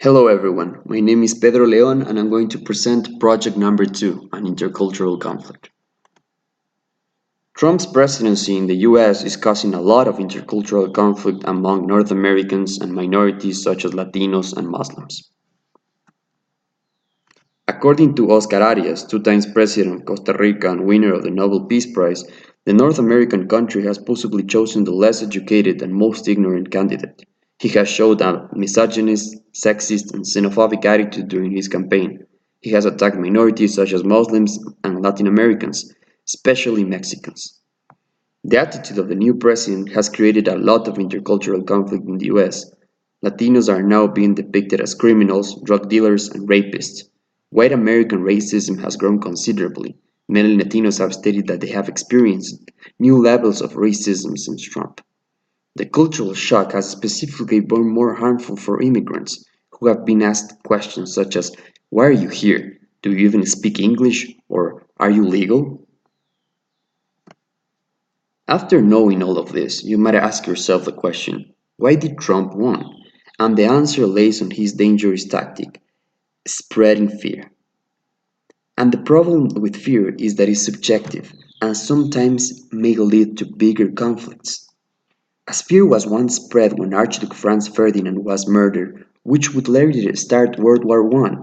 Hello everyone, my name is Pedro Leon and I'm going to present project number 2 on intercultural conflict. Trump's presidency in the US is causing a lot of intercultural conflict among North Americans and minorities such as Latinos and Muslims. According to Oscar Arias, two times president of Costa Rica and winner of the Nobel Peace Prize, the North American country has possibly chosen the less educated and most ignorant candidate. He has showed a misogynist, sexist, and xenophobic attitude during his campaign. He has attacked minorities such as Muslims and Latin Americans, especially Mexicans. The attitude of the new president has created a lot of intercultural conflict in the US. Latinos are now being depicted as criminals, drug dealers, and rapists. White American racism has grown considerably. Many Latinos have stated that they have experienced new levels of racism since Trump. The cultural shock has specifically been more harmful for immigrants, who have been asked questions such as, "Why are you here? Do you even speak English?" or "Are you legal?" After knowing all of this, you might ask yourself the question, why did Trump win? And the answer lays on his dangerous tactic, spreading fear. And the problem with fear is that it's subjective and sometimes may lead to bigger conflicts. As fear was once spread when Archduke Franz Ferdinand was murdered, which would later start World War I,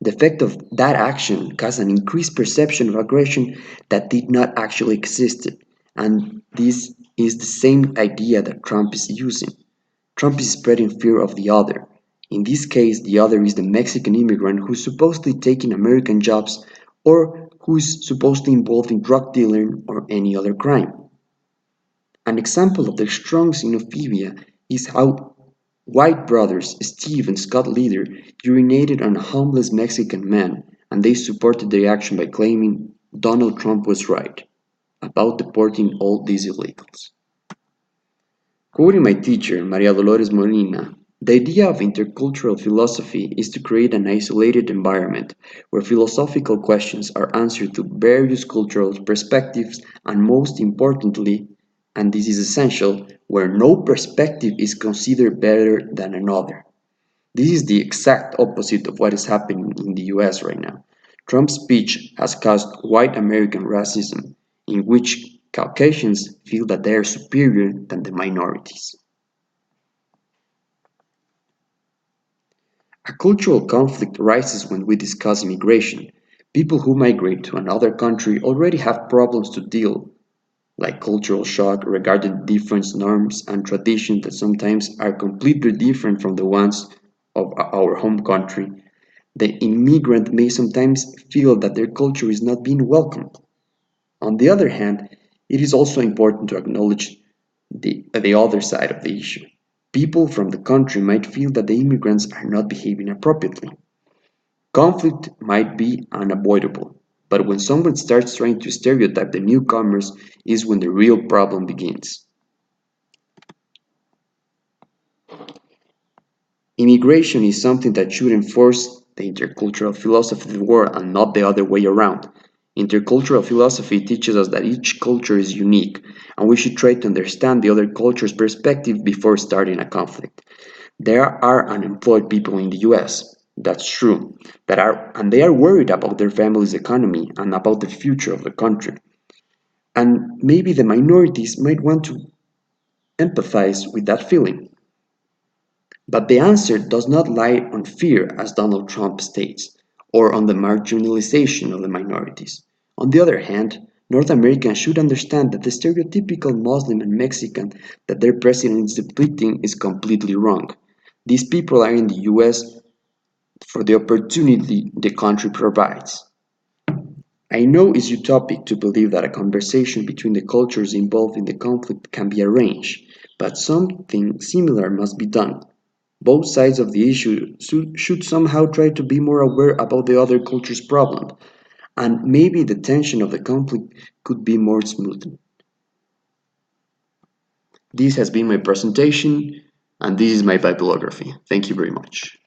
the effect of that action caused an increased perception of aggression that did not actually exist. And this is the same idea that Trump is using. Trump is spreading fear of the other. In this case, the other is the Mexican immigrant who's supposedly taking American jobs or who's supposedly involved in drug dealing or any other crime. An example of the strong xenophobia is how White brothers Steve and Scott Leader urinated on a homeless Mexican man, and they supported the action by claiming Donald Trump was right about deporting all these illegals. Quoting my teacher, Maria Dolores Molina, the idea of intercultural philosophy is to create an isolated environment where philosophical questions are answered through various cultural perspectives and most importantly, and this is essential, where no perspective is considered better than another. This is the exact opposite of what is happening in the US right now. Trump's speech has caused white American racism, in which Caucasians feel that they are superior than the minorities. A cultural conflict arises when we discuss immigration. People who migrate to another country already have problems to deal, like cultural shock regarding different norms and traditions that sometimes are completely different from the ones of our home country. The immigrant may sometimes feel that their culture is not being welcomed. On the other hand, it is also important to acknowledge the other side of the issue. People from the country might feel that the immigrants are not behaving appropriately. Conflict might be unavoidable, but when someone starts trying to stereotype the newcomers is when the real problem begins. Immigration is something that should enforce the intercultural philosophy of the world and not the other way around. Intercultural philosophy teaches us that each culture is unique, and we should try to understand the other culture's perspective before starting a conflict. There are unemployed people in the US, that's true, and they are worried about their family's economy and about the future of the country. And maybe the minorities might want to empathize with that feeling. But the answer does not lie on fear, as Donald Trump states, or on the marginalization of the minorities. On the other hand, North Americans should understand that the stereotypical Muslim and Mexican that their president is depicting is completely wrong. These people are in the US for the opportunity the country provides. I know it's utopic to believe that a conversation between the cultures involved in the conflict can be arranged, but something similar must be done. Both sides of the issue should somehow try to be more aware about the other culture's problem, and maybe the tension of the conflict could be more smoothed. This has been my presentation, and this is my bibliography. Thank you very much.